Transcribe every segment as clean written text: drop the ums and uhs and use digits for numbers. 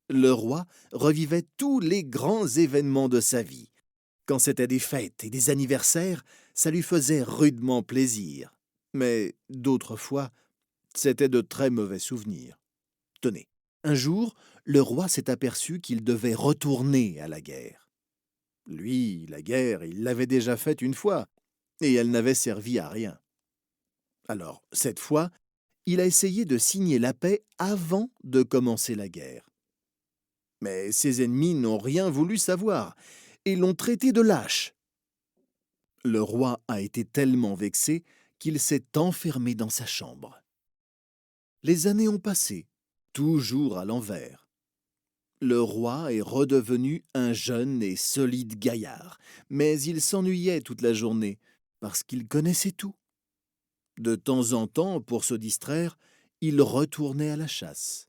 Le roi revivait tous les grands événements de sa vie. Quand c'était des fêtes et des anniversaires, ça lui faisait rudement plaisir. Mais d'autres fois, c'était de très mauvais souvenirs. Tenez, un jour, le roi s'est aperçu qu'il devait retourner à la guerre. Lui, la guerre, il l'avait déjà faite une fois, et elle n'avait servi à rien. Alors, cette fois, il a essayé de signer la paix avant de commencer la guerre. Mais ses ennemis n'ont rien voulu savoir et l'ont traité de lâche. Le roi a été tellement vexé qu'il s'est enfermé dans sa chambre. Les années ont passé, toujours à l'envers. Le roi est redevenu un jeune et solide gaillard, mais il s'ennuyait toute la journée parce qu'il connaissait tout. De temps en temps, pour se distraire, il retournait à la chasse.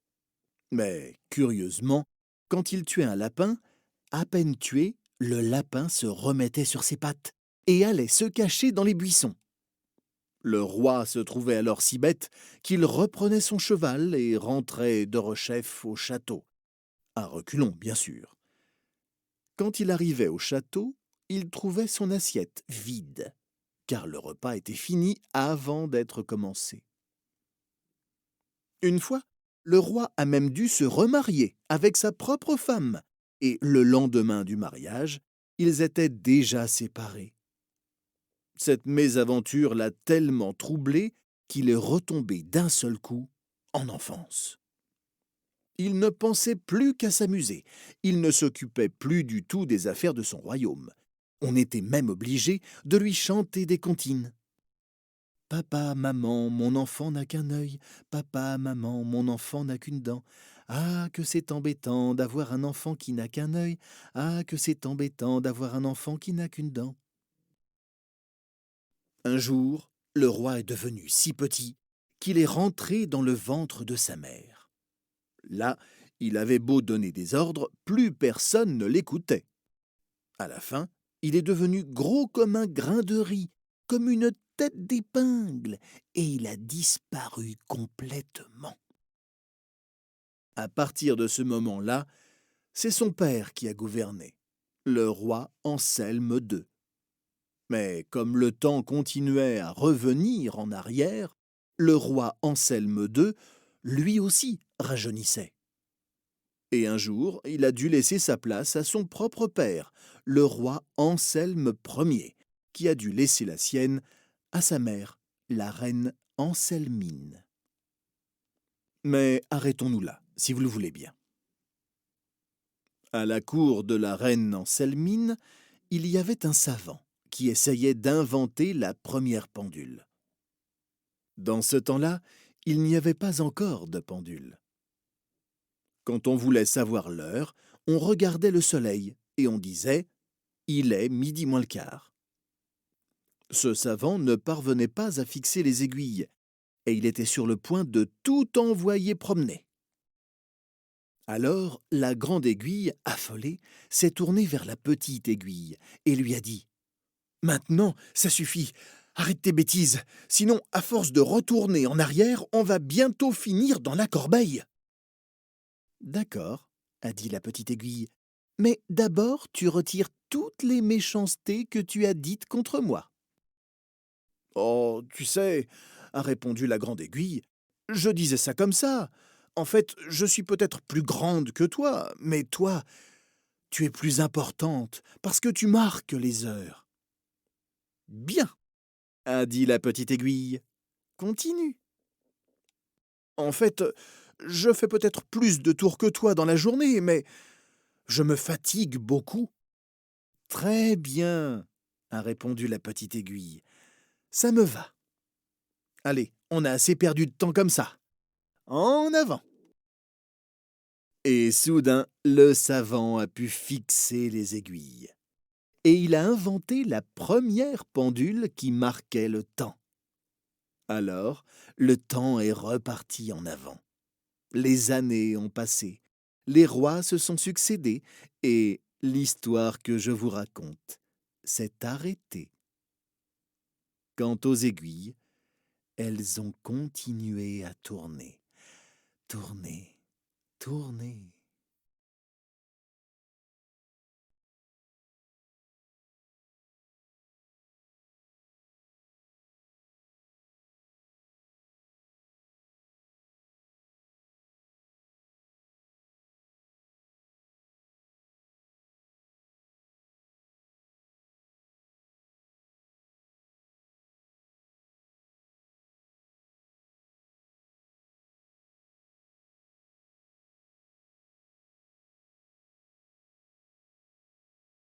Mais, curieusement, quand il tuait un lapin, à peine tué, le lapin se remettait sur ses pattes et allait se cacher dans les buissons. Le roi se trouvait alors si bête qu'il reprenait son cheval et rentrait derechef au château. À reculons, bien sûr. Quand il arrivait au château, il trouvait son assiette vide, car le repas était fini avant d'être commencé. Une fois, le roi a même dû se remarier avec sa propre femme, et le lendemain du mariage, ils étaient déjà séparés. Cette mésaventure l'a tellement troublé qu'il est retombé d'un seul coup en enfance. Il ne pensait plus qu'à s'amuser, il ne s'occupait plus du tout des affaires de son royaume. On était même obligé de lui chanter des comptines. Papa, maman, mon enfant n'a qu'un œil. Papa, maman, mon enfant n'a qu'une dent. Ah, que c'est embêtant d'avoir un enfant qui n'a qu'un œil. Ah, que c'est embêtant d'avoir un enfant qui n'a qu'une dent. Un jour, le roi est devenu si petit qu'il est rentré dans le ventre de sa mère. Là, il avait beau donner des ordres, plus personne ne l'écoutait. À la fin, il est devenu gros comme un grain de riz, comme une tête d'épingle, et il a disparu complètement. À partir de ce moment-là, c'est son père qui a gouverné, le roi Anselme II. Mais comme le temps continuait à revenir en arrière, le roi Anselme II, lui aussi, rajeunissait. Et un jour, il a dû laisser sa place à son propre père, le roi Anselme Ier, qui a dû laisser la sienne à sa mère, la reine Anselmine. Mais arrêtons-nous là, si vous le voulez bien. À la cour de la reine Anselmine, il y avait un savant qui essayait d'inventer la première pendule. Dans ce temps-là, il n'y avait pas encore de pendule. Quand on voulait savoir l'heure, on regardait le soleil et on disait « Il est midi moins le quart ». Ce savant ne parvenait pas à fixer les aiguilles et il était sur le point de tout envoyer promener. Alors la grande aiguille, affolée, s'est tournée vers la petite aiguille et lui a dit « Maintenant, ça suffit, arrête tes bêtises, sinon à force de retourner en arrière, on va bientôt finir dans la corbeille. » D'accord, a dit la petite aiguille, mais d'abord tu retires toutes les méchancetés que tu as dites contre moi. Oh, tu sais, a répondu la grande aiguille, je disais ça comme ça. En fait, je suis peut-être plus grande que toi, mais toi, tu es plus importante parce que tu marques les heures. Bien, a dit la petite aiguille. Continue. En fait, je fais peut-être plus de tours que toi dans la journée, mais je me fatigue beaucoup. Très bien, a répondu la petite aiguille. Ça me va. Allez, on a assez perdu de temps comme ça. En avant. Et soudain, le savant a pu fixer les aiguilles. Et il a inventé la première pendule qui marquait le temps. Alors, le temps est reparti en avant. Les années ont passé, les rois se sont succédés, et l'histoire que je vous raconte s'est arrêtée. Quant aux aiguilles, elles ont continué à tourner, tourner, tourner.